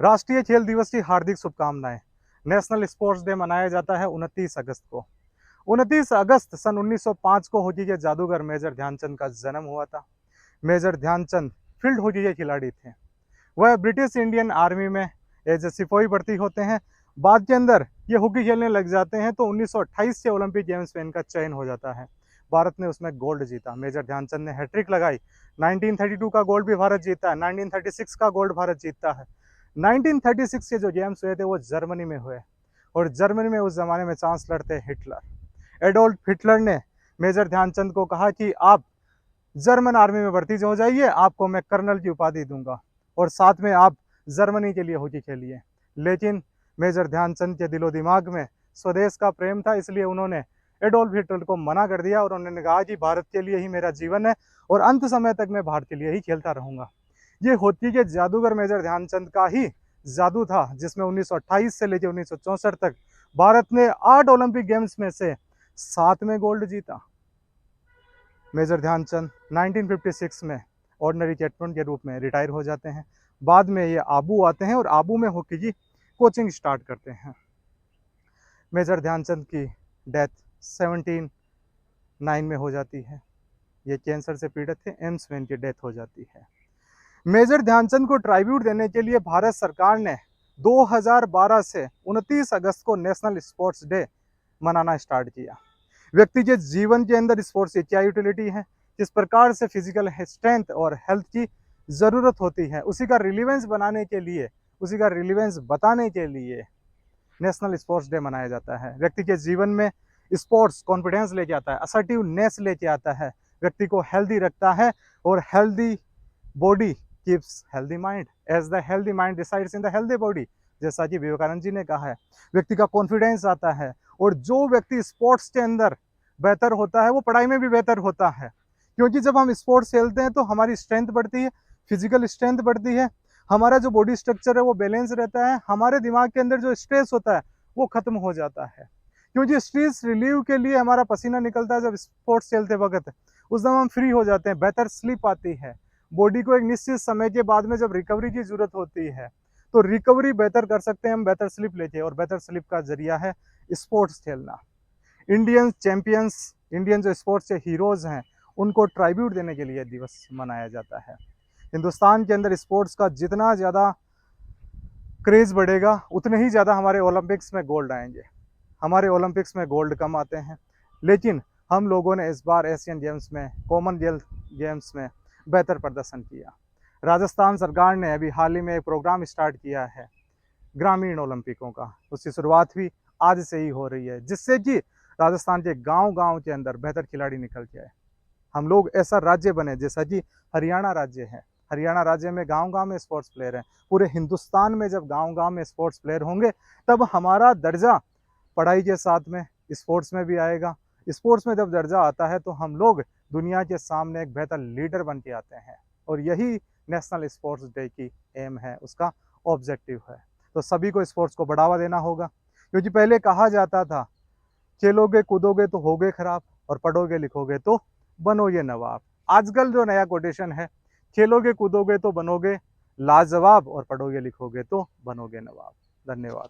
राष्ट्रीय खेल दिवस की हार्दिक शुभकामनाएं। नेशनल स्पोर्ट्स डे मनाया जाता है 29 अगस्त को। 29 अगस्त सन 1905 को हॉकी के जादूगर मेजर ध्यानचंद का जन्म हुआ था। मेजर ध्यानचंद फील्ड हॉकी के खिलाड़ी थे। वह ब्रिटिश इंडियन आर्मी में एज ए सिपाही भर्ती होते हैं। बाद के अंदर ये हॉकी खेलने लग जाते हैं तो 1928 के ओलंपिक गेम्स में इनका चयन हो जाता है। भारत ने उसमें गोल्ड जीता। मेजर ध्यानचंद ने हैट्रिक लगाई। 1932 का गोल्ड भी भारत जीता है। 1936 का गोल्ड भारत जीतता है। 1936 के जो गेम्स हुए थे वो जर्मनी में हुए, और जर्मनी में उस जमाने में चांसलर थे हिटलर। एडोल्फ हिटलर ने मेजर ध्यानचंद को कहा कि आप जर्मन आर्मी में भर्ती हो जाइए, आपको मैं कर्नल की उपाधि दूंगा और साथ में आप जर्मनी के लिए हॉकी खेलिए। लेकिन मेजर ध्यानचंद के दिलो दिमाग में स्वदेश का प्रेम था, इसलिए उन्होंने एडोल्फ हिटलर को मना कर दिया और उन्होंने कहा कि भारत के लिए ही मेरा जीवन है और अंत समय तक मैं भारत के लिए ही खेलता रहूंगा। ये हॉकी के जादूगर मेजर ध्यानचंद का ही जादू था, जिसमें 1928 से लेकर 1964 तक भारत ने 8 ओलंपिक गेम्स में से 7 में गोल्ड जीता। मेजर ध्यानचंद 1956 में ऑर्डिनरी कैप्टन के रूप में रिटायर हो जाते हैं। बाद में ये आबू आते हैं और आबू में हॉकी की कोचिंग स्टार्ट करते हैं। मेजर ध्यानचंद की डेथ 79 में हो जाती है। ये कैंसर से पीड़ित थे, एम्स में इनकी डेथ हो जाती है। मेजर ध्यानचंद को ट्राइब्यूट देने के लिए भारत सरकार ने 2012 से 29 अगस्त को नेशनल स्पोर्ट्स डे मनाना स्टार्ट किया। व्यक्ति के जीवन के अंदर स्पोर्ट्स की क्या यूटिलिटी है, किस प्रकार से फिजिकल स्ट्रेंथ और हेल्थ की ज़रूरत होती है, उसी का रिलीवेंस बनाने के लिए, उसी का रिलीवेंस बताने के लिए नेशनल स्पोर्ट्स डे मनाया जाता है। व्यक्ति के जीवन में स्पोर्ट्स कॉन्फिडेंस लेके आता है, असर्टिवनेस लेके आता है, व्यक्ति को हेल्दी रखता है और healthy body keeps healthy mind, as the healthy mind decides in the healthy body, जैसा कि विवेकानंद जी ने कहा है। व्यक्ति का कॉन्फिडेंस आता है और जो व्यक्ति स्पोर्ट्स के अंदर बेहतर होता है वो पढ़ाई में भी बेहतर होता है, क्योंकि जब हम स्पोर्ट्स खेलते हैं तो हमारी स्ट्रेंथ बढ़ती है, फिजिकल स्ट्रेंथ बढ़ती है, हमारा जो बॉडी स्ट्रक्चर है वो बैलेंस रहता है, हमारे दिमाग के अंदर जो स्ट्रेस होता है वो खत्म हो जाता है। क्योंकि स्ट्रेस रिलीव के लिए हमारा पसीना निकलता है जब स्पोर्ट्स खेलते वक्त, उस समय हम फ्री हो जाते हैं, बेहतर स्लीप आती है। बॉडी को एक निश्चित समय के बाद में जब रिकवरी की जरूरत होती है तो रिकवरी बेहतर कर सकते हैं हम बेहतर स्लीप लेके, और बेहतर स्लीप का जरिया है स्पोर्ट्स खेलना। इंडियन चैंपियंस, इंडियन जो स्पोर्ट्स के हीरोज हैं, उनको ट्राइब्यूट देने के लिए दिवस मनाया जाता है। हिंदुस्तान के अंदर स्पोर्ट्स का जितना ज़्यादा क्रेज़ बढ़ेगा उतने ही ज़्यादा हमारे ओलंपिक्स में गोल्ड आएंगे। हमारे ओलंपिक्स में गोल्ड कम आते हैं, लेकिन हम लोगों ने इस बार एशियन गेम्स में, कॉमनवेल्थ गेम्स में बेहतर प्रदर्शन किया। राजस्थान सरकार ने अभी हाल ही में एक प्रोग्राम स्टार्ट किया है ग्रामीण ओलंपिकों का। उसकी शुरुआत भी आज से ही हो रही है, जिससे कि राजस्थान के गांव-गांव के अंदर बेहतर खिलाड़ी निकल के आए। हम लोग ऐसा राज्य बने जैसा कि हरियाणा राज्य है। हरियाणा राज्य में गांव-गांव में स्पोर्ट्स प्लेयर हैं। पूरे हिंदुस्तान में जब गांव-गांव में स्पोर्ट्स प्लेयर होंगे तब हमारा दर्जा पढ़ाई के साथ में स्पोर्ट्स में भी आएगा। स्पोर्ट्स में जब दर्जा आता है तो हम लोग दुनिया के सामने एक बेहतर लीडर बन के आते हैं, और यही नेशनल स्पोर्ट्स डे की एम है, उसका ऑब्जेक्टिव है। तो सभी को स्पोर्ट्स को बढ़ावा देना होगा, क्योंकि पहले कहा जाता था खेलोगे कूदोगे तो होगे खराब और पढ़ोगे लिखोगे तो बनोगे नवाब। आजकल जो नया कोटेशन है, खेलोगे कूदोगे तो बनोगे लाजवाब और पढ़ोगे लिखोगे तो बनोगे नवाब। धन्यवाद।